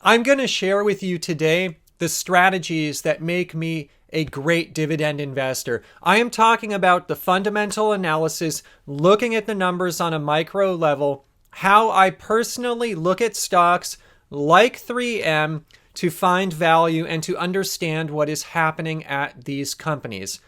I'm going to share with you today the strategies that make me a great dividend investor. I am talking about the fundamental analysis, looking at the numbers on a micro level, how I personally look at stocks like 3M to find value and to understand what is happening at these companies.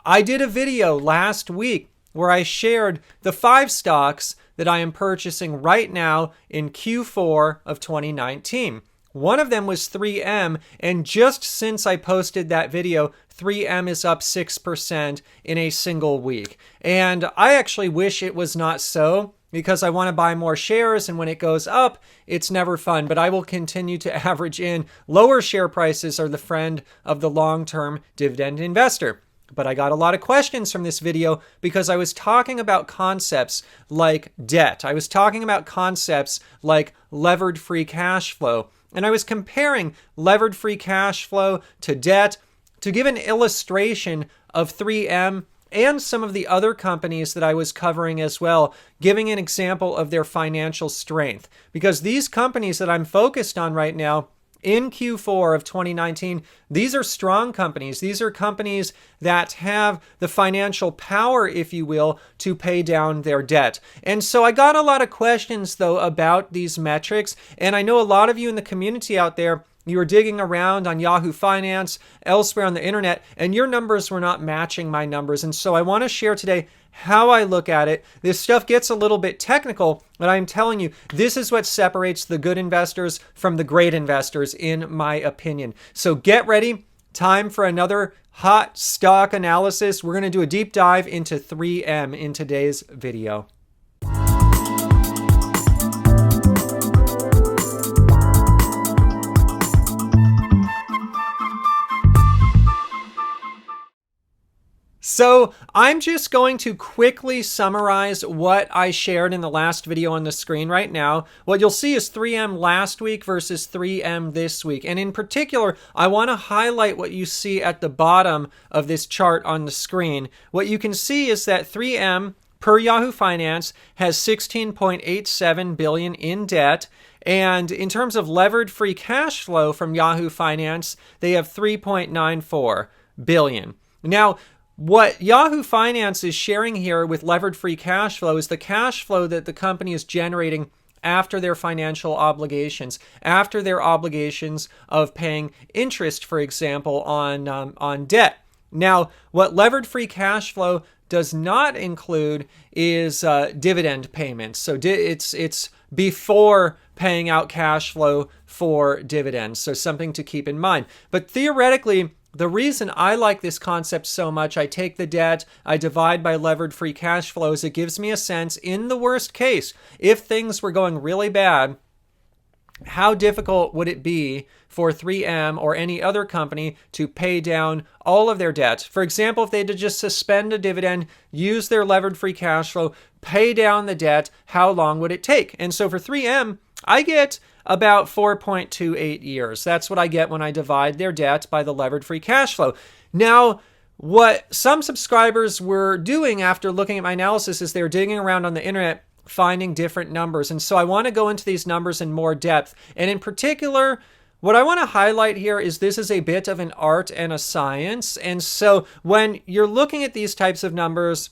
I did a video last week where I shared the 5 stocks that I am purchasing right now in Q4 of 2019. One of them was 3M, and just since I posted that video, 3M is up 6% in a single week. And I actually wish it was not so, because I want to buy more shares, and when it goes up, it's never fun. But I will continue to average in. Lower share prices are the friend of the long-term dividend investor. But I got a lot of questions from this video because I was talking about concepts like debt. I was talking about concepts like levered free cash flow. And I was comparing levered free cash flow to debt to give an illustration of 3M and some of the other companies that I was covering as well, giving an example of their financial strength. Because these companies that I'm focused on right now in Q4 of 2019, these are strong companies. These are companies that have the financial power, if you will, to pay down their debt. And so I got a lot of questions, though, about these metrics. And I know a lot of you in the community out there, you were digging around on Yahoo Finance, elsewhere on the internet, and your numbers were not matching my numbers. And so I want to share today how I look at it. This stuff gets a little bit technical, but I'm telling you, this is what separates the good investors from the great investors, in my opinion. So get ready. Time for another hot stock analysis. We're going to do a deep dive into 3M in today's video. So I'm just going to quickly summarize what I shared in the last video on the screen right now. What you'll see is 3M last week versus 3M this week. And in particular, I want to highlight what you see at the bottom of this chart on the screen. What you can see is that 3M, per Yahoo Finance, has $16.87 billion in debt. And in terms of levered free cash flow from Yahoo Finance, they have $3.94 billion. Now, what Yahoo Finance is sharing here with levered free cash flow is the cash flow that the company is generating after their financial obligations, after their obligations of paying interest, for example, on debt. Now, what levered free cash flow does not include is dividend payments. So it's before paying out cash flow for dividends. So something to keep in mind. But theoretically, the reason I like this concept so much, I take the debt, I divide by levered free cash flows, it gives me a sense, in the worst case, if things were going really bad, how difficult would it be for 3M or any other company to pay down all of their debt? For example, if they had to just suspend a dividend, use their levered free cash flow, pay down the debt, how long would it take? And so for 3M, I get about 4.28 years. That's what I get when I divide their debt by the levered free cash flow. Now, what some subscribers were doing after looking at my analysis is they were digging around on the internet, finding different numbers. And so I want to go into these numbers in more depth. And in particular, what I want to highlight here is this is a bit of an art and a science. And so when you're looking at these types of numbers,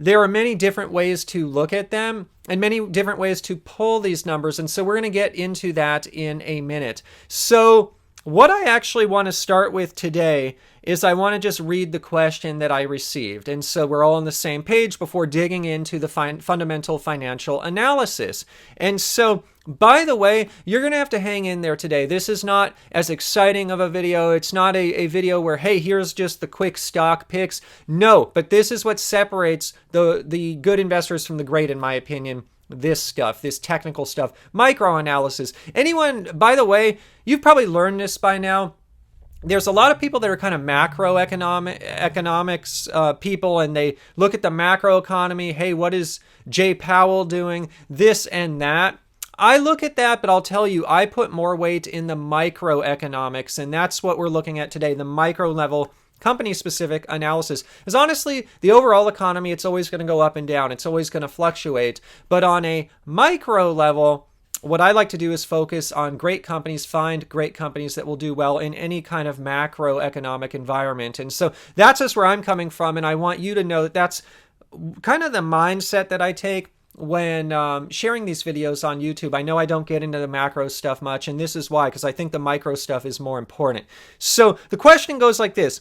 there are many different ways to look at them and many different ways to pull these numbers. And so we're going to get into that in a minute. So what I actually want to start with today is I want to just read the question that I received. And so we're all on the same page before digging into the fundamental financial analysis. And so, by the way, you're going to have to hang in there today. This is not as exciting of a video. It's not a video where, hey, here's just the quick stock picks. No, but this is what separates the good investors from the great, in my opinion. This stuff, this technical stuff, micro analysis. Anyone, by the way, you've probably learned this by now. There's a lot of people that are kind of economics people, and they look at the macro economy. Hey, what is Jay Powell doing? This and that. I look at that, but I'll tell you, I put more weight in the microeconomics, and that's what we're looking at today, the micro level company-specific analysis. Because honestly, the overall economy, it's always going to go up and down. It's always going to fluctuate. But on a micro level, what I like to do is focus on great companies, find great companies that will do well in any kind of macroeconomic environment. And so that's just where I'm coming from. And I want you to know that that's kind of the mindset that I take when sharing these videos on YouTube. I know I don't get into the macro stuff much, and this is why, because I think the micro stuff is more important. So the question goes like this.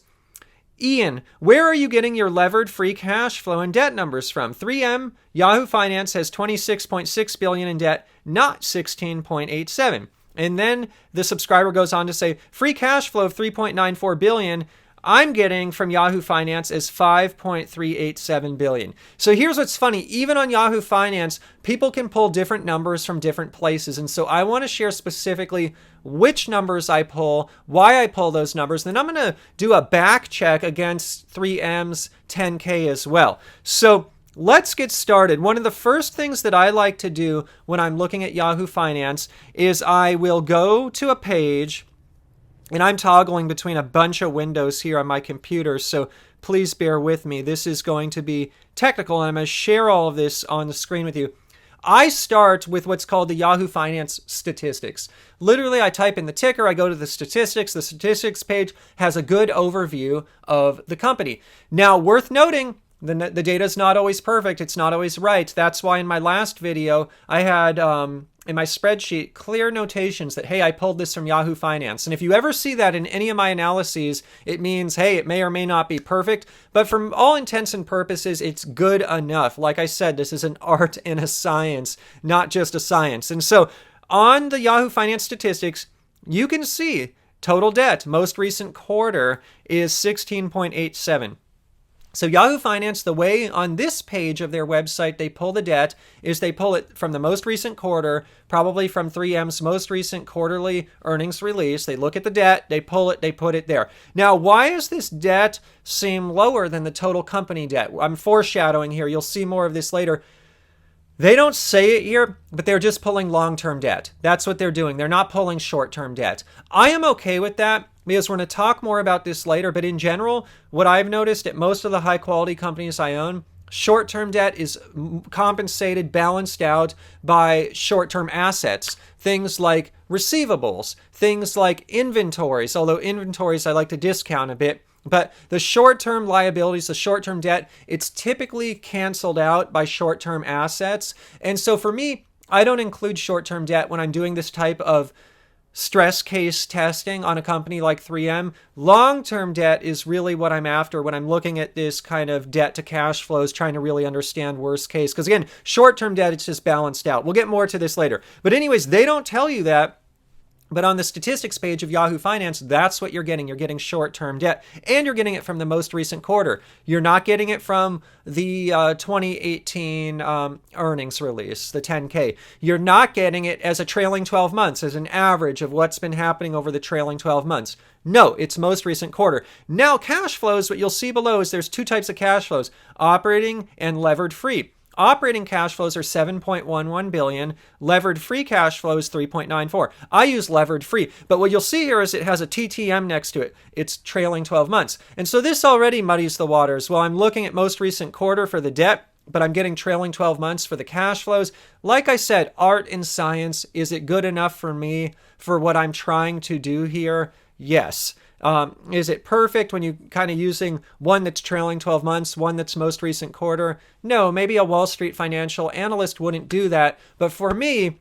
Ian, where are you getting your levered free cash flow and debt numbers from? 3M, Yahoo Finance has 26.6 billion in debt, not 16.87. And then the subscriber goes on to say, free cash flow of 3.94 billion I'm getting from Yahoo Finance is 5.387 billion. So here's what's funny. Even on Yahoo Finance, people can pull different numbers from different places. And so I want to share specifically which numbers I pull, why I pull those numbers. Then I'm going to do a back check against 3M's 10K as well. So let's get started. One of the first things that I like to do when I'm looking at Yahoo Finance is I will go to a page, and I'm toggling between a bunch of windows here on my computer, so please bear with me. This is going to be technical, and I'm going to share all of this on the screen with you. I start with what's called the Yahoo Finance statistics. Literally, I type in the ticker, I go to the statistics. The statistics page has a good overview of the company. Now, worth noting, the data is not always perfect. It's not always right. That's why in my last video, I had in my spreadsheet clear notations that, hey, I pulled this from Yahoo Finance. And if you ever see that in any of my analyses, it means, hey, it may or may not be perfect. But for all intents and purposes, it's good enough. Like I said, this is an art and a science, not just a science. And so on the Yahoo Finance statistics, you can see total debt, most recent quarter, is 16.87. So Yahoo Finance, the way on this page of their website they pull the debt is they pull it from the most recent quarter, probably from 3M's most recent quarterly earnings release. They look at the debt, they pull it, they put it there. Now, why does this debt seem lower than the total company debt? I'm foreshadowing here. You'll see more of this later. They don't say it here, but they're just pulling long-term debt. That's what they're doing. They're not pulling short-term debt. I am okay with that because we're going to talk more about this later. But in general, what I've noticed at most of the high-quality companies I own, short-term debt is compensated, balanced out by short-term assets. Things like receivables, things like inventories, although inventories I like to discount a bit. But the short-term liabilities, the short-term debt, it's typically canceled out by short-term assets. And so for me, I don't include short-term debt when I'm doing this type of stress case testing on a company like 3M. Long-term debt is really what I'm after when I'm looking at this kind of debt to cash flows, trying to really understand worst case. Because again, short-term debt, it's just balanced out. We'll get more to this later. But anyways, they don't tell you that. But on the statistics page of Yahoo Finance, that's what you're getting. You're getting short-term debt, and you're getting it from the most recent quarter. You're not getting it from the 2018 earnings release, the 10K. You're not getting it as a trailing 12 months, as an average of what's been happening over the trailing 12 months. No, it's most recent quarter. Now, cash flows, what you'll see below is there's two types of cash flows, operating and levered free. Operating cash flows are 7.11 billion. Levered free cash flow is 3.94. I use levered free, but what you'll see here is it has a TTM next to it. It's trailing 12 months. And so this already muddies the waters. Well, I'm looking at most recent quarter for the debt, but I'm getting trailing 12 months for the cash flows. Like I said, art and science. Is it good enough for me for what I'm trying to do here? Yes. Is it perfect when you kind of using one that's trailing 12 months, one that's most recent quarter? No, maybe a Wall Street financial analyst wouldn't do that. But for me,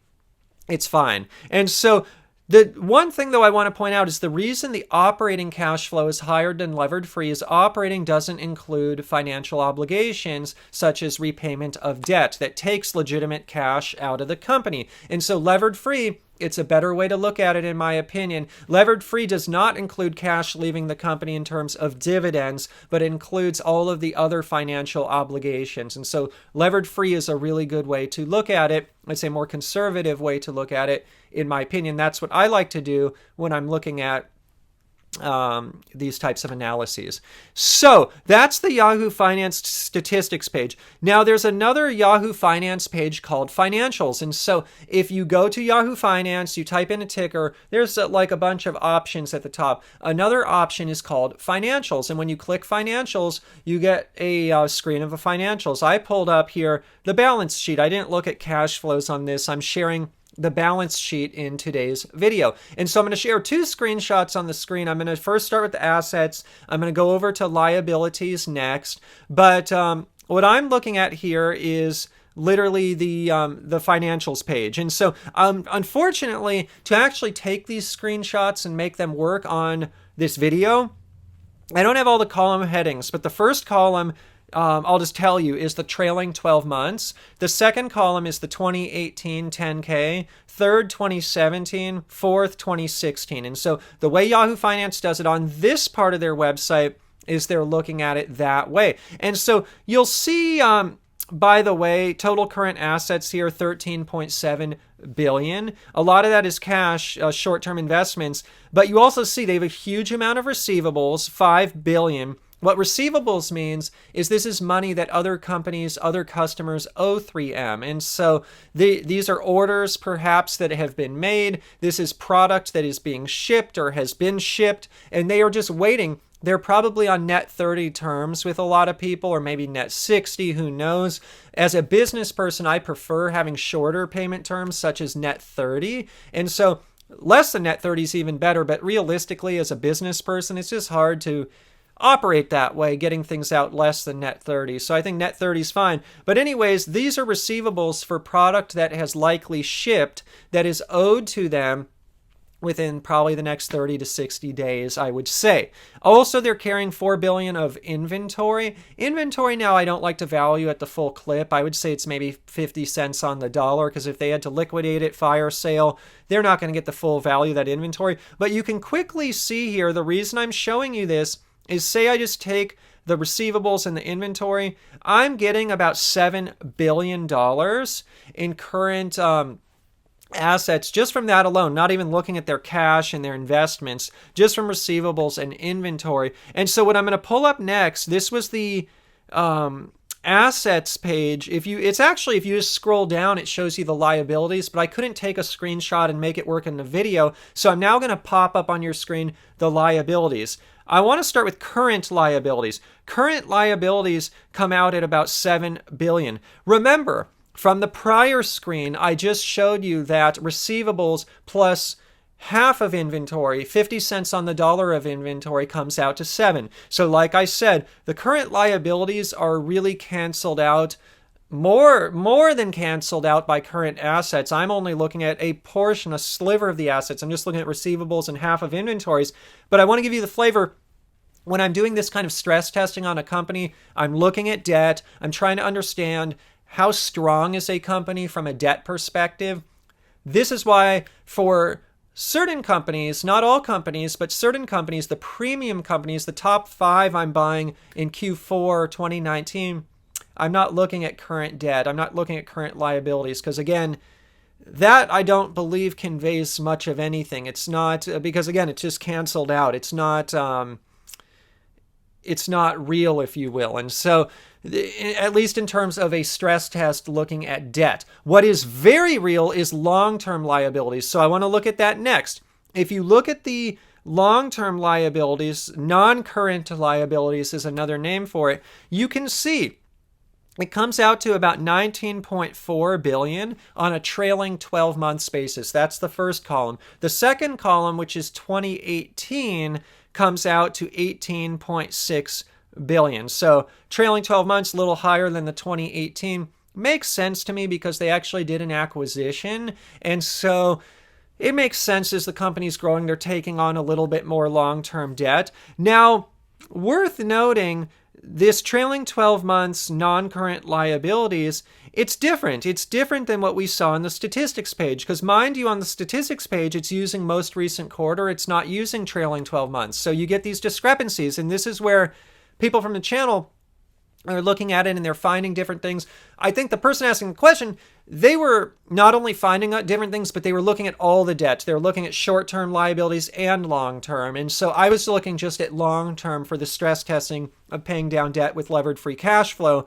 it's fine. And so the one thing, though, I want to point out is the reason the operating cash flow is higher than levered free is operating doesn't include financial obligations such as repayment of debt that takes legitimate cash out of the company. And so levered free, it's a better way to look at it, in my opinion. Levered free does not include cash leaving the company in terms of dividends, but includes all of the other financial obligations. And so levered free is a really good way to look at it. It's a more conservative way to look at it, in my opinion. That's what I like to do when I'm looking at these types of analyses. So that's the Yahoo Finance statistics page. Now there's another Yahoo Finance page called financials. And so if you go to Yahoo Finance, you type in a ticker, there's like a bunch of options at the top. Another option is called financials. And when you click financials, you get a screen of the financials. I pulled up here the balance sheet. I didn't look at cash flows on this. I'm sharing the balance sheet in today's video. And so I'm going to share two screenshots on the screen. I'm going to first start with the assets. I'm going to go over to liabilities next. But what I'm looking at here is literally the financials page. And so unfortunately, to actually take these screenshots and make them work on this video, I don't have all the column headings, but the first column, I'll just tell you, is the trailing 12 months. The second column is the 2018 10K, third 2017, fourth 2016. And so the way Yahoo Finance does it on this part of their website is they're looking at it that way. And so you'll see, by the way, total current assets here, 13.7 billion. A lot of that is cash, short-term investments, but you also see they have a huge amount of receivables, 5 billion. What receivables means is this is money that other companies, other customers owe 3M. And so these are orders perhaps that have been made. This is product that is being shipped or has been shipped, and they are just waiting. They're probably on net 30 terms with a lot of people, or maybe net 60, who knows. As a business person, I prefer having shorter payment terms, such as net 30. And so less than net 30 is even better, but realistically, as a business person, it's just hard to operate that way, getting things out less than net 30. So I think net 30 is fine. But anyways, these are receivables for product that has likely shipped that is owed to them within probably the next 30 to 60 days, I would say. Also, they're carrying 4 billion of inventory. Inventory now I don't like to value at the full clip. I would say it's maybe 50 cents on the dollar, because if they had to liquidate it, fire sale, they're not going to get the full value of that inventory. But you can quickly see here, the reason I'm showing you this is, say I just take the receivables and the inventory, I'm getting about $7 billion in current assets just from that alone, not even looking at their cash and their investments, just from receivables and inventory. And so what I'm going to pull up next, this was the assets page. If you just scroll down, it shows you the liabilities, but I couldn't take a screenshot and make it work in the video. So I'm now going to pop up on your screen the liabilities. I want to start with current liabilities. Current liabilities come out at about 7 billion. Remember, from the prior screen, I just showed you that receivables plus half of inventory, 50 cents on the dollar of inventory, comes out to 7. So like I said, the current liabilities are really canceled out, more than canceled out by current assets. I'm only looking at a portion, a sliver of the assets. I'm just looking at receivables and half of inventories. But I want to give you the flavor. When I'm doing this kind of stress testing on a company, I'm looking at debt. I'm trying to understand how strong is a company from a debt perspective. This is why for certain companies, not all companies, but certain companies, the premium companies, the top 5 I'm buying in Q4 2019, I'm not looking at current debt. I'm not looking at current liabilities, because again, that I don't believe conveys much of anything. It's not, because again, it's just canceled out. It's not real, if you will. And so, at least in terms of a stress test looking at debt, what is very real is long-term liabilities. So I want to look at that next. If you look at the long-term liabilities, non-current liabilities is another name for it, you can see it comes out to about 19.4 billion on a trailing 12 months basis. That's the first column. The second column, which is 2018, comes out to 18.6 billion. So trailing 12 months, a little higher than the 2018. Makes sense to me because they actually did an acquisition. And so it makes sense as the company's growing, they're taking on a little bit more long-term debt. Now, worth noting, this trailing 12 months non-current liabilities, it's different. It's different than what we saw on the statistics page, because mind you, on the statistics page, it's using most recent quarter. It's not using trailing 12 months. So you get these discrepancies, and this is where people from the channel are looking at it and they're finding different things. I think the person asking the question, they were not only finding out different things, but they were looking at all the debts. They were looking at short-term liabilities and long-term. And so I was looking just at long-term for the stress testing of paying down debt with levered free cash flow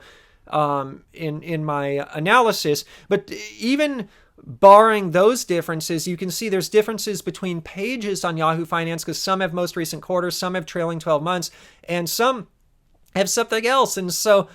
in my analysis. But even barring those differences, you can see there's differences between pages on Yahoo Finance, because some have most recent quarters, some have trailing 12 months, and some have something else. And so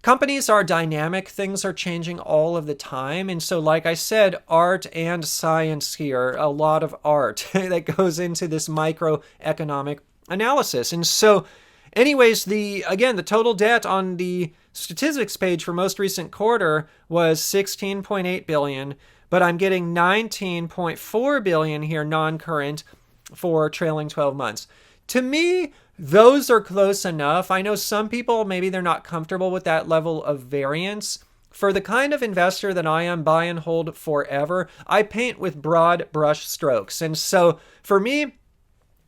companies are dynamic. Things are changing all of the time. And so, like I said, art and science here, a lot of art that goes into this microeconomic analysis. And so, anyways, the total debt on the statistics page for most recent quarter was 16.8 billion, but I'm getting 19.4 billion here non-current for trailing 12 months. To me, those are close enough. I know some people, maybe they're not comfortable with that level of variance. For the kind of investor that I am, buy and hold forever, I paint with broad brush strokes. And so for me,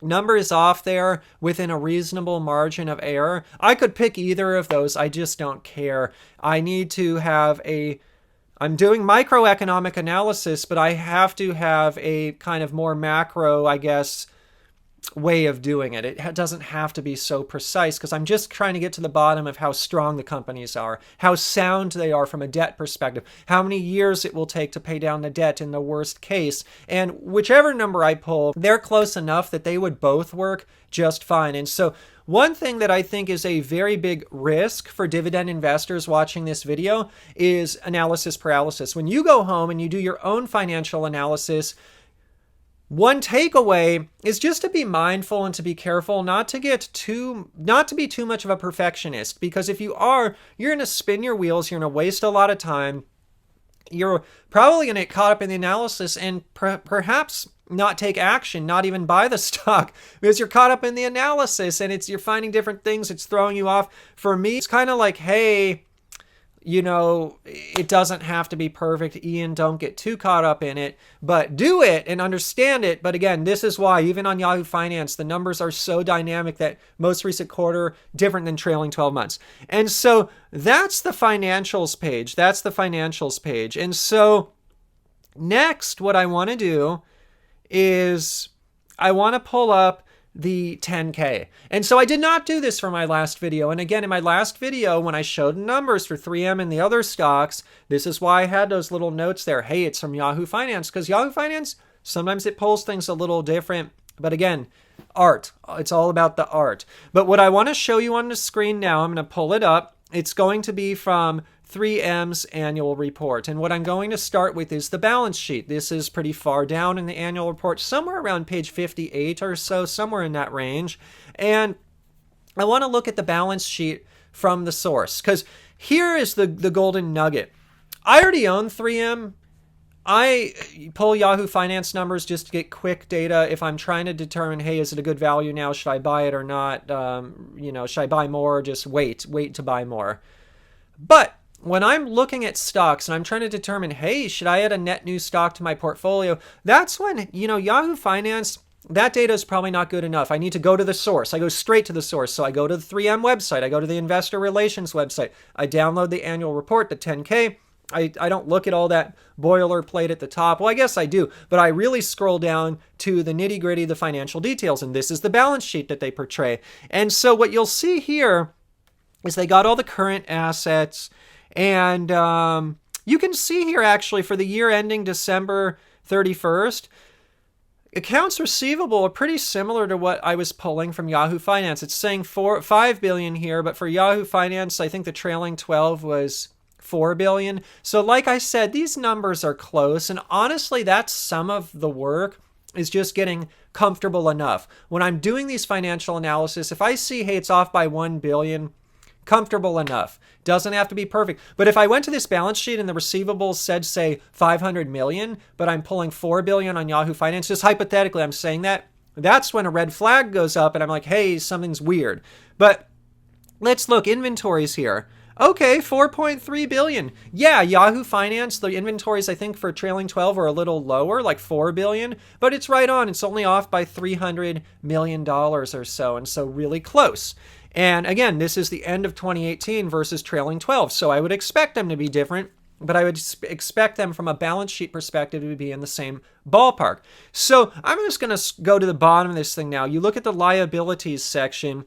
number is off there within a reasonable margin of error. I could pick either of those. I just don't care. I need to have I'm doing microeconomic analysis, but I have to have a kind of more macro, I guess, way of doing it. It doesn't have to be so precise because I'm just trying to get to the bottom of how strong the companies are, how sound they are from a debt perspective, how many years it will take to pay down the debt in the worst case. And whichever number I pull, they're close enough that they would both work just fine. And so one thing that I think is a very big risk for dividend investors watching this video is analysis paralysis. When you go home and you do your own financial analysis, one takeaway is just to be mindful and to be careful not to be too much of a perfectionist, because if you are, you're going to spin your wheels, you're going to waste a lot of time. You're probably going to get caught up in the analysis and perhaps not take action, not even buy the stock because you're caught up in the analysis and you're finding different things. It's throwing you off. For me, it's kind of like, hey, it doesn't have to be perfect. Ian, don't get too caught up in it, but do it and understand it. But again, this is why even on Yahoo Finance, the numbers are so dynamic that most recent quarter different than trailing 12 months. And so that's the financials page. And so next, what I want to do is I want to pull up the 10K. And so I did not do this for my last video. And again, in my last video, when I showed numbers for 3M and the other stocks, this is why I had those little notes there. Hey, it's from Yahoo Finance, because Yahoo Finance, sometimes it pulls things a little different. But again, art. It's all about the art. But what I want to show you on the screen now, I'm going to pull it up. It's going to be from 3M's annual report. And what I'm going to start with is the balance sheet. This is pretty far down in the annual report, somewhere around page 58 or so, somewhere in that range. And I want to look at the balance sheet from the source, because here is the golden nugget. I already own 3M. I pull Yahoo Finance numbers just to get quick data if I'm trying to determine, hey, is it a good value now? Should I buy it or not? Should I buy more or just wait to buy more? But when I'm looking at stocks and I'm trying to determine, hey, should I add a net new stock to my portfolio? That's when, Yahoo Finance, that data is probably not good enough. I need to go to the source. I go straight to the source. So I go to the 3M website. I go to the investor relations website. I download the annual report, the 10K. I don't look at all that boilerplate at the top. Well, I guess I do, but I really scroll down to the nitty gritty, the financial details. And this is the balance sheet that they portray. And so what you'll see here is they got all the current assets. And you can see here, actually, for the year ending December 31st, accounts receivable are pretty similar to what I was pulling from Yahoo Finance. It's saying $5 billion here, but for Yahoo Finance, I think the trailing 12 was $4 billion. So like I said, these numbers are close. And honestly, that's some of the work, is just getting comfortable enough. When I'm doing these financial analysis, if I see, hey, it's off by $1 billion, comfortable enough. Doesn't have to be perfect. But if I went to this balance sheet and the receivables said, say, 500 million, but I'm pulling 4 billion on Yahoo Finance, just hypothetically, I'm saying that's when a red flag goes up and I'm like, hey, something's weird. But let's look, inventories here. Okay, 4.3 billion. Yeah, Yahoo Finance, the inventories, I think, for trailing 12 are a little lower, like 4 billion, but it's right on. It's only off by $300 million or so, and so really close. And again, this is the end of 2018 versus trailing 12. So I would expect them to be different, but I would expect them from a balance sheet perspective to be in the same ballpark. So I'm just going to go to the bottom of this thing now. You look at the liabilities section.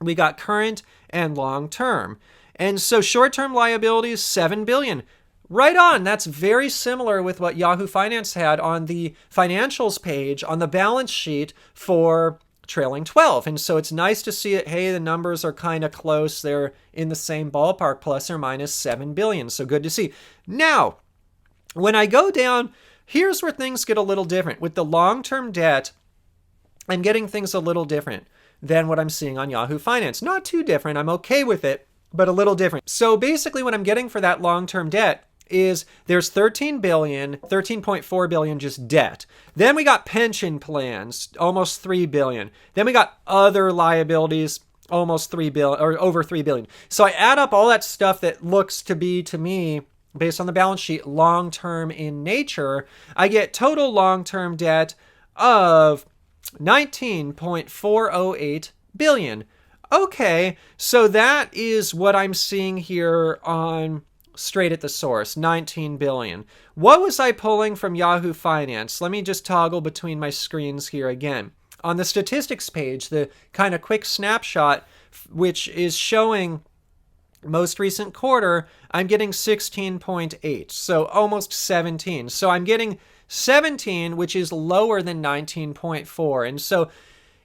We got current and long term. And so short-term liabilities, 7 billion. Right on. That's very similar with what Yahoo Finance had on the financials page on the balance sheet for trailing 12. And so it's nice to see it. Hey, the numbers are kind of close. They're in the same ballpark, plus or minus 7 billion. So good to see. Now, when I go down, here's where things get a little different. With the long-term debt, I'm getting things a little different than what I'm seeing on Yahoo Finance. Not too different. I'm okay with it, but a little different. So basically what I'm getting for that long-term debt is there's 13 billion, 13.4 billion just debt. Then we got pension plans, almost 3 billion. Then we got other liabilities, almost 3 billion or over 3 billion. So I add up all that stuff that looks to be, to me, based on the balance sheet, long-term in nature. I get total long-term debt of 19.408 billion. Okay, so that is what I'm seeing here on straight at the source, 19 billion. What was I pulling from Yahoo Finance? Let me just toggle between my screens here again. On the statistics page, the kind of quick snapshot, which is showing most recent quarter, I'm getting 16.8, so almost 17. So I'm getting 17, which is lower than 19.4. And so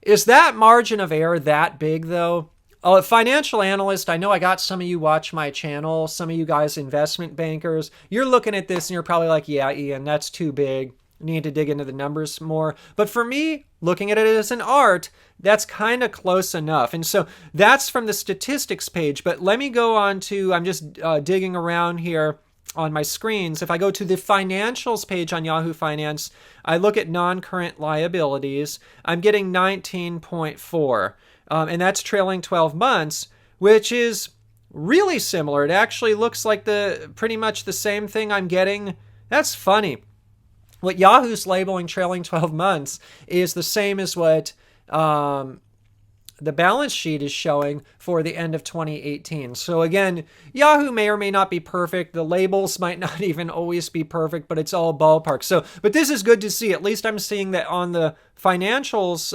is that margin of error that big, though? A financial analyst, I know I got some of you watch my channel, some of you guys investment bankers, you're looking at this and you're probably like, yeah, Ian, that's too big. Need to dig into the numbers more. But for me, looking at it as an art, that's kind of close enough. And so that's from the statistics page. But let me go on to, I'm just digging around here on my screens. If I go to the financials page on Yahoo Finance, I look at non-current liabilities. I'm getting 19.4. And that's trailing 12 months, which is really similar. It actually looks like pretty much the same thing I'm getting. That's funny. What Yahoo's labeling trailing 12 months is the same as what the balance sheet is showing for the end of 2018. So again, Yahoo may or may not be perfect. The labels might not even always be perfect, but it's all ballpark. So, but this is good to see. At least I'm seeing that on the financials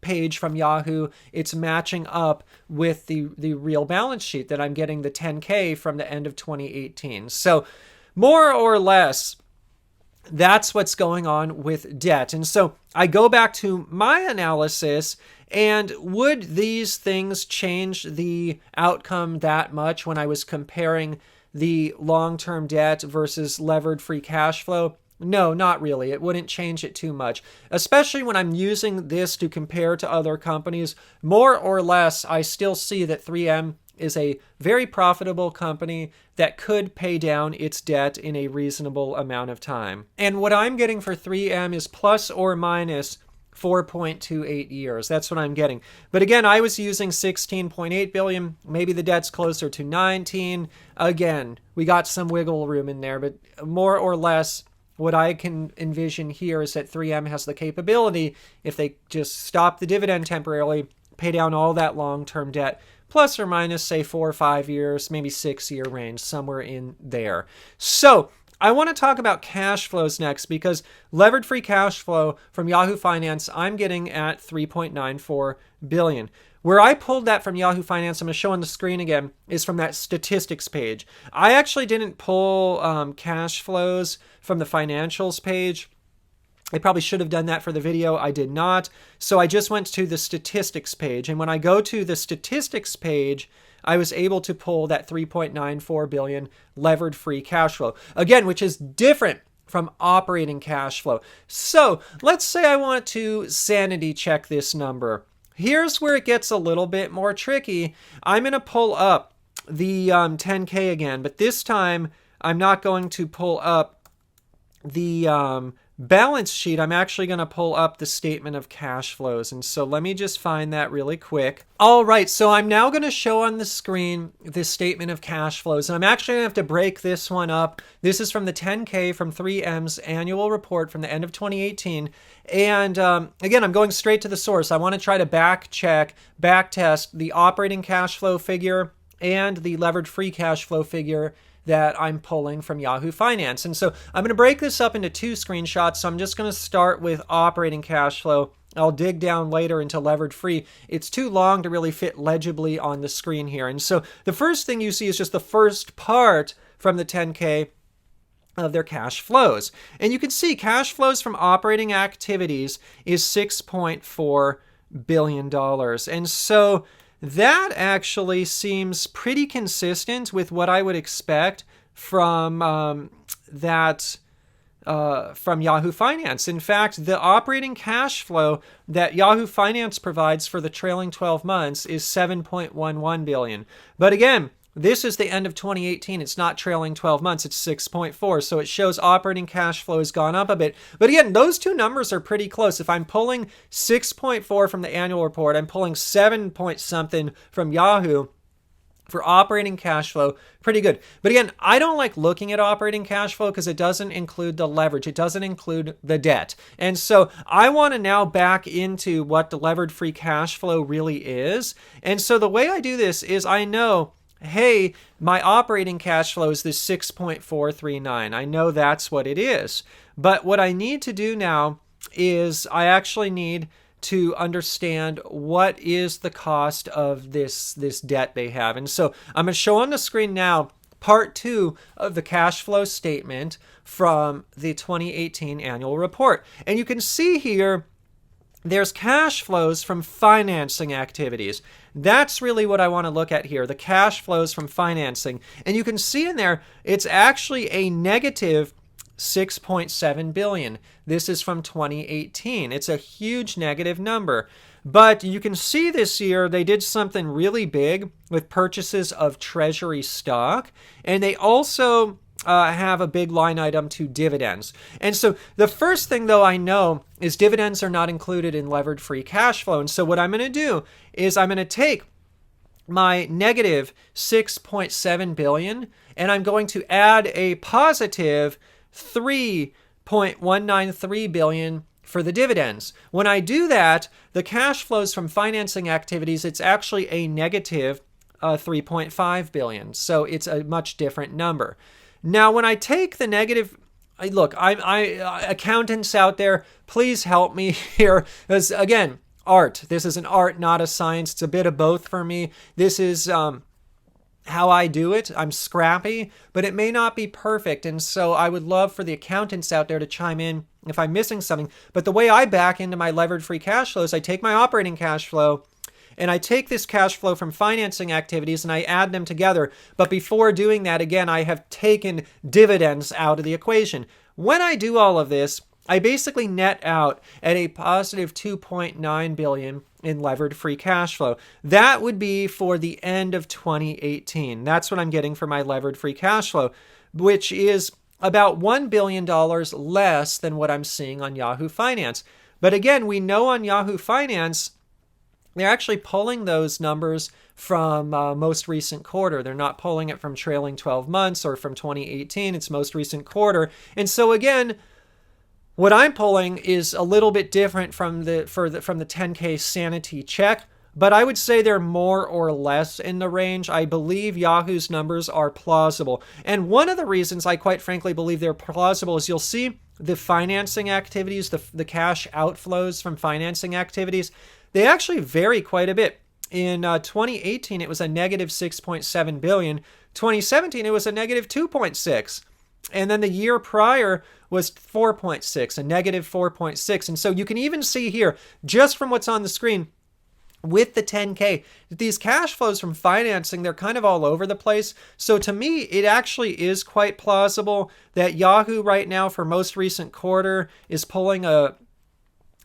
page from Yahoo, it's matching up with the real balance sheet that I'm getting the 10K from the end of 2018. So more or less, that's what's going on with debt. And so I go back to my analysis, and would these things change the outcome that much when I was comparing the long-term debt versus levered free cash flow? No, not really. It wouldn't change it too much, especially when I'm using this to compare to other companies. More or less, I still see that 3M is a very profitable company that could pay down its debt in a reasonable amount of time. And what I'm getting for 3M is plus or minus 4.28 years. That's what I'm getting. But again, I was using 16.8 billion. Maybe the debt's closer to 19. Again, we got some wiggle room in there, but more or less, what I can envision here is that 3M has the capability, if they just stop the dividend temporarily, pay down all that long-term debt, plus or minus, say, 4 or 5 years, maybe 6-year range, somewhere in there. So I want to talk about cash flows next, because levered free cash flow from Yahoo Finance, I'm getting at 3.94 billion. Where I pulled that from Yahoo Finance, I'm going to show on the screen again, is from that statistics page. I actually didn't pull cash flows from the financials page. I probably should have done that for the video. I did not. So I just went to the statistics page. And when I go to the statistics page, I was able to pull that 3.94 billion levered free cash flow. Again, which is different from operating cash flow. So let's say I want to sanity check this number. Here's where it gets a little bit more tricky. I'm going to pull up the 10K again, but this time I'm not going to pull up the balance sheet. I'm actually going to pull up the statement of cash flows. And so let me just find that really quick. All right, so I'm now going to show on the screen this statement of cash flows. And I'm actually going to have to break this one up. This is from the 10K from 3M's annual report from the end of 2018. And again, I'm going straight to the source. I want to try to back test the operating cash flow figure and the levered free cash flow figure that I'm pulling from Yahoo Finance. And so I'm going to break this up into 2 screenshots. So I'm just going to start with operating cash flow. I'll dig down later into levered free. It's too long to really fit legibly on the screen here. And so the first thing you see is just the first part from the 10K of their cash flows. And you can see cash flows from operating activities is 6.4 billion. And so that actually seems pretty consistent with what I would expect from from Yahoo Finance. In fact, the operating cash flow that Yahoo Finance provides for the trailing 12 months is 7.11 billion. But again, this is the end of 2018. It's not trailing 12 months. It's 6.4. So it shows operating cash flow has gone up a bit. But again, those two numbers are pretty close. If I'm pulling 6.4 from the annual report, I'm pulling 7 point something from Yahoo for operating cash flow, pretty good. But again, I don't like looking at operating cash flow because it doesn't include the leverage. It doesn't include the debt. And so I want to now back into what the levered free cash flow really is. And so the way I do this is I know, hey, my operating cash flow is this 6.439. I know that's what it is. But what I need to do now is I actually need to understand what is the cost of this debt they have. And so I'm going to show on the screen now part 2 of the cash flow statement from the 2018 annual report. And you can see here there's cash flows from financing activities. That's really what I want to look at here, the cash flows from financing. And you can see in there it's actually a negative 6.7 billion. This is from 2018. It's a huge negative number. But you can see this year they did something really big with purchases of treasury stock. And they also have a big line item to dividends. And so the first thing, though, I know is dividends are not included in levered free cash flow. And so what I'm going to do is I'm going to take my negative 6.7 billion and I'm going to add a positive 3.193 billion for the dividends. When I do that, the cash flows from financing activities, it's actually a negative 3.5 billion. So it's a much different number. Now, when I take the negative, look, accountants out there, please help me here. Because again, art. This is an art, not a science. It's a bit of both for me. This is how I do it. I'm scrappy, but it may not be perfect. And so I would love for the accountants out there to chime in if I'm missing something. But the way I back into my levered free cash flow is I take my operating cash flow and I take this cash flow from financing activities and I add them together. But before doing that, again, I have taken dividends out of the equation. When I do all of this, I basically net out at a positive 2.9 billion in levered free cash flow. That would be for the end of 2018. That's what I'm getting for my levered free cash flow, which is about $1 billion less than what I'm seeing on Yahoo Finance. But again, we know on Yahoo Finance, they're actually pulling those numbers from most recent quarter. They're not pulling it from trailing 12 months or from 2018. It's most recent quarter. And so again, what I'm pulling is a little bit different from the 10K sanity check, but I would say they're more or less in the range. I believe Yahoo's numbers are plausible. And one of the reasons I quite frankly believe they're plausible is you'll see the financing activities, the cash outflows from financing activities, they actually vary quite a bit. In 2018, it was a negative 6.7 billion. 2017, it was a negative 2.6. And then the year prior was 4.6, a negative 4.6. And so you can even see here, just from what's on the screen, with the 10K, these cash flows from financing, they're kind of all over the place. So to me, it actually is quite plausible that Yahoo right now for most recent quarter is pulling a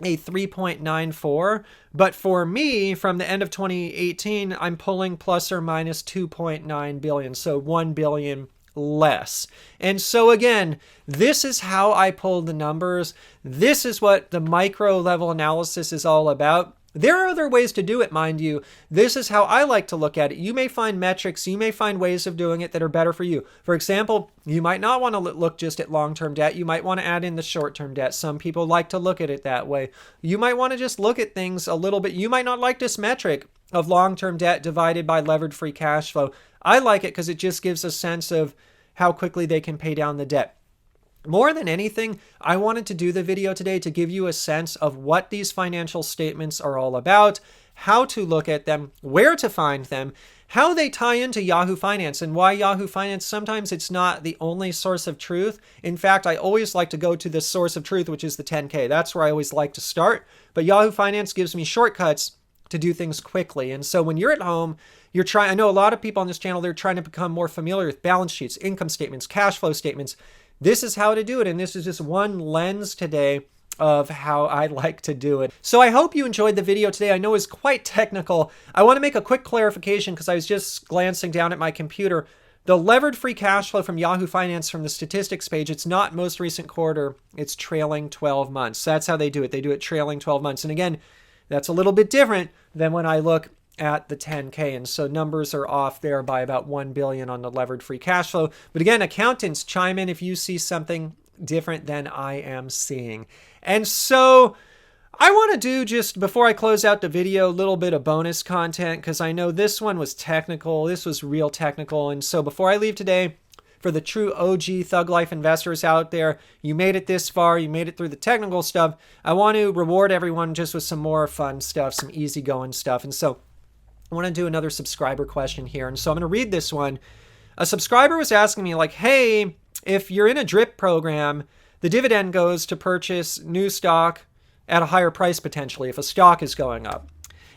3.94. But for me, from the end of 2018, I'm pulling plus or minus 2.9 billion. So 1 billion less. And so again, this is how I pulled the numbers. This is what the micro level analysis is all about. There are other ways to do it, mind you. This is how I like to look at it. You may find metrics, you may find ways of doing it that are better for you. For example, you might not want to look just at long-term debt. You might want to add in the short-term debt. Some people like to look at it that way. You might want to just look at things a little bit. You might not like this metric of long-term debt divided by levered free cash flow. I like it because it just gives a sense of how quickly they can pay down the debt. More than anything, I wanted to do the video today to give you a sense of what these financial statements are all about, how to look at them, where to find them, how they tie into Yahoo Finance, and why Yahoo Finance, sometimes it's not the only source of truth. In fact, I always like to go to the source of truth, which is the 10K. That's where I always like to start. But Yahoo Finance gives me shortcuts to do things quickly. And so when you're at home, you're trying, I know a lot of people on this channel, they're trying to become more familiar with balance sheets, income statements, cash flow statements. This is how to do it. And this is just one lens today of how I like to do it. So I hope you enjoyed the video today. I know it's quite technical. I want to make a quick clarification because I was just glancing down at my computer. The levered free cash flow from Yahoo Finance from the statistics page, it's not most recent quarter, it's trailing 12 months. That's how they do it. They do it trailing 12 months. And again, that's a little bit different than when I look at the 10K. And so numbers are off there by about 1 billion on the levered free cash flow. But again, accountants, chime in if you see something different than I am seeing. And so I want to do, just before I close out the video, a little bit of bonus content, because I know this one was technical. This was real technical. And so before I leave today, for the true OG Thug Life investors out there, you made it this far, you made it through the technical stuff. I want to reward everyone just with some more fun stuff, some easygoing stuff. And so I want to do another subscriber question here. And so I'm going to read this one. A subscriber was asking me like, hey, if you're in a drip program, the dividend goes to purchase new stock at a higher price potentially if a stock is going up.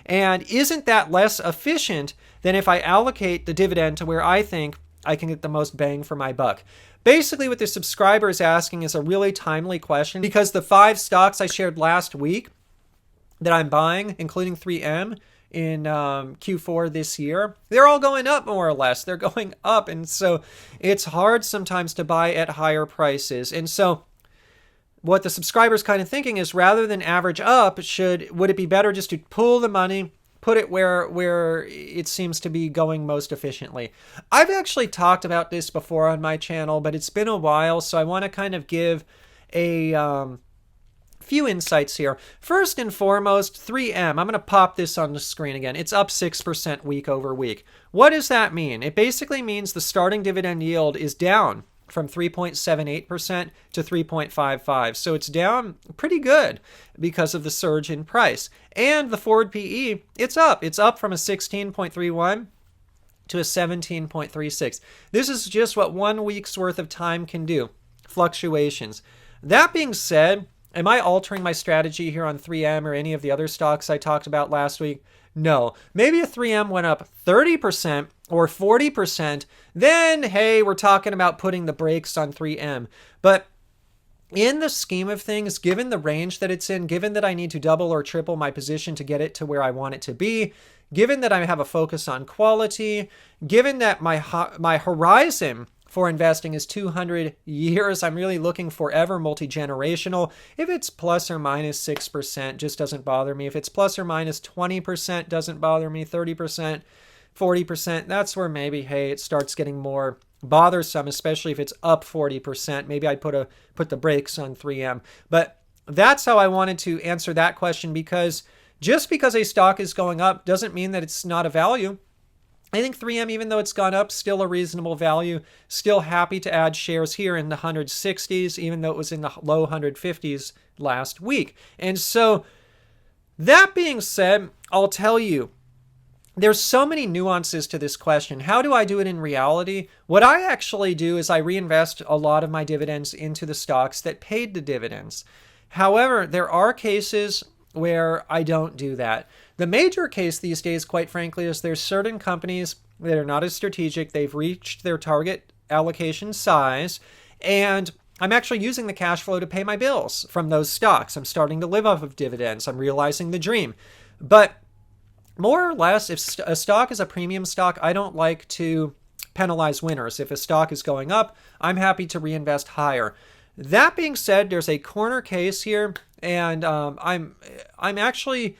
And isn't that less efficient than if I allocate the dividend to where I think I can get the most bang for my buck? Basically, what the subscriber is asking is a really timely question, because the 5 stocks I shared last week that I'm buying, including 3M in Q4 this year, they're all going up more or less. They're going up. And so it's hard sometimes to buy at higher prices. And so what the subscriber's kind of thinking is, rather than average up, would it be better just to pull the money, put it where it seems to be going most efficiently? I've actually talked about this before on my channel, but it's been a while, so I want to kind of give a few insights here. First and foremost, 3M. I'm going to pop this on the screen again. It's up 6% week over week. What does that mean? It basically means the starting dividend yield is down from 3.78% to 3.55. So it's down pretty good because of the surge in price. And the forward PE, it's up. It's up from a 16.31 to a 17.36. This is just what 1 week's worth of time can do. Fluctuations. That being said, am I altering my strategy here on 3M or any of the other stocks I talked about last week? No. Maybe if 3M went up 30% or 40%, then, hey, we're talking about putting the brakes on 3M. But in the scheme of things, given the range that it's in, given that I need to double or triple my position to get it to where I want it to be, given that I have a focus on quality, given that my horizon for investing is 200 years. I'm really looking forever multi-generational. If it's plus or minus 6%, just doesn't bother me. If it's plus or minus 20%, doesn't bother me. 30%, 40%, that's where maybe, hey, it starts getting more bothersome, especially if it's up 40%. Maybe I'd put the brakes on 3M. But that's how I wanted to answer that question, because just because a stock is going up doesn't mean that it's not a value. I think 3M, even though it's gone up, still a reasonable value. Still happy to add shares here in the 160s, even though it was in the low 150s last week. And so that being said, I'll tell you, there's so many nuances to this question. How do I do it in reality? What I actually do is I reinvest a lot of my dividends into the stocks that paid the dividends. However, there are cases where I don't do that. The major case these days, quite frankly, is there's certain companies that are not as strategic. They've reached their target allocation size, and I'm actually using the cash flow to pay my bills from those stocks. I'm starting to live off of dividends. I'm realizing the dream. But more or less, if a stock is a premium stock, I don't like to penalize winners. If a stock is going up, I'm happy to reinvest higher. That being said, there's a corner case here, and I'm actually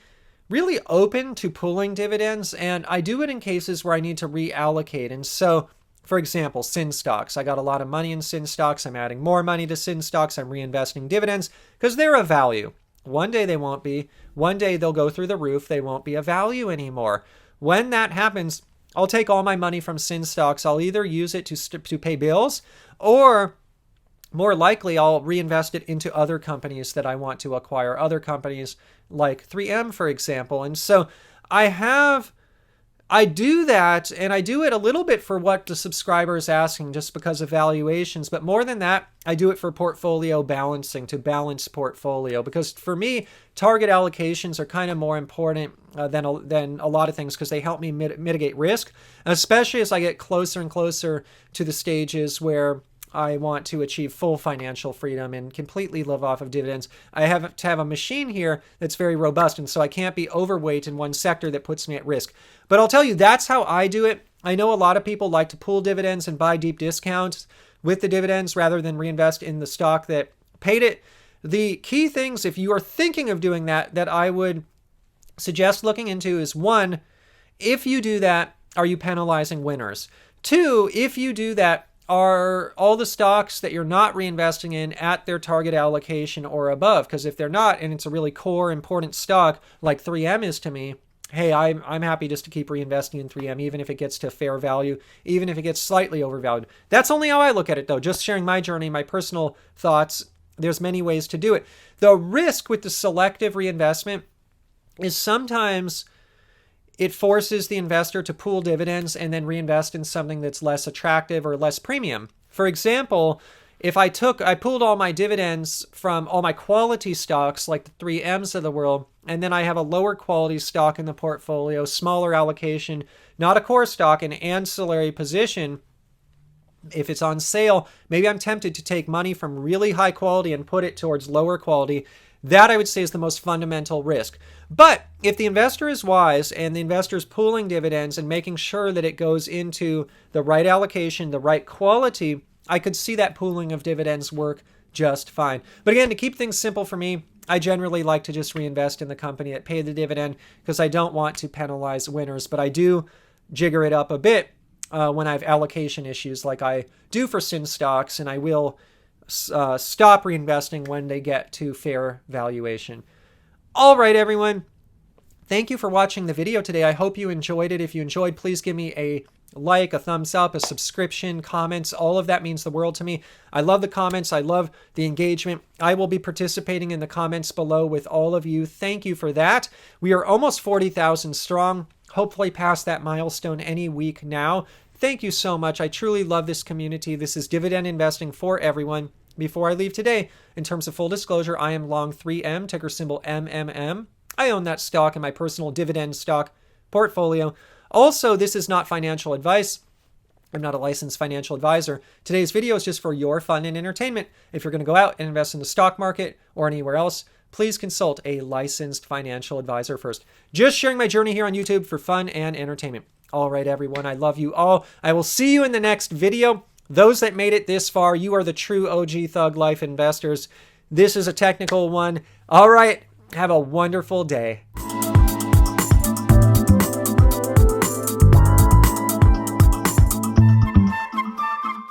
really open to pulling dividends, and I do it in cases where I need to reallocate. And so, for example, SIN stocks. I got a lot of money in SIN stocks. I'm adding more money to SIN stocks. I'm reinvesting dividends because they're a value. One day they won't be. One day they'll go through the roof. They won't be a value anymore. When that happens, I'll take all my money from SIN stocks. I'll either use it to pay bills, or more likely I'll reinvest it into other companies that I want to acquire, other companies like 3M, for example. And so I do that, and I do it a little bit for what the subscriber is asking just because of valuations. But more than that, I do it for portfolio balancing, to balance portfolio. Because for me, target allocations are kind of more important than a lot of things because they help me mitigate risk, especially as I get closer and closer to the stages where I want to achieve full financial freedom and completely live off of dividends. I have to have a machine here that's very robust, and so I can't be overweight in one sector that puts me at risk. But I'll tell you, that's how I do it. I know a lot of people like to pool dividends and buy deep discounts with the dividends rather than reinvest in the stock that paid it. The key things, if you are thinking of doing that, that I would suggest looking into is, one, if you do that, are you penalizing winners? Two, if you do that, are all the stocks that you're not reinvesting in at their target allocation or above? Because if they're not, and it's a really core important stock like 3M is to me, hey, I'm happy just to keep reinvesting in 3M, even if it gets to fair value, even if it gets slightly overvalued. That's only how I look at it, though. Just sharing my journey, my personal thoughts. There's many ways to do it. The risk with the selective reinvestment is sometimes it forces the investor to pool dividends and then reinvest in something that's less attractive or less premium. For example, if I pooled all my dividends from all my quality stocks like the 3Ms of the world, and then I have a lower quality stock in the portfolio, smaller allocation, not a core stock, an ancillary position. If it's on sale, maybe I'm tempted to take money from really high quality and put it towards lower quality. That I would say is the most fundamental risk. But if the investor is wise and the investor is pooling dividends and making sure that it goes into the right allocation, the right quality, I could see that pooling of dividends work just fine. But again, to keep things simple for me, I generally like to just reinvest in the company that paid the dividend because I don't want to penalize winners. But I do jigger it up a bit when I have allocation issues like I do for sin stocks, and I will stop reinvesting when they get to fair valuation. All right, everyone. Thank you for watching the video today. I hope you enjoyed it. If you enjoyed, please give me a like, a thumbs up, a subscription, comments. All of that means the world to me. I love the comments. I love the engagement. I will be participating in the comments below with all of you. Thank you for that. We are almost 40,000 strong. Hopefully past that milestone any week now. Thank you so much. I truly love this community. This is dividend investing for everyone. Before I leave today, in terms of full disclosure, I am long 3M, ticker symbol MMM. I own that stock in my personal dividend stock portfolio. Also, this is not financial advice. I'm not a licensed financial advisor. Today's video is just for your fun and entertainment. If you're going to go out and invest in the stock market or anywhere else, please consult a licensed financial advisor first. Just sharing my journey here on YouTube for fun and entertainment. All right, everyone, I love you all. I will see you in the next video. Those that made it this far, you are the true OG Thug Life investors. This is a technical one. All right, have a wonderful day.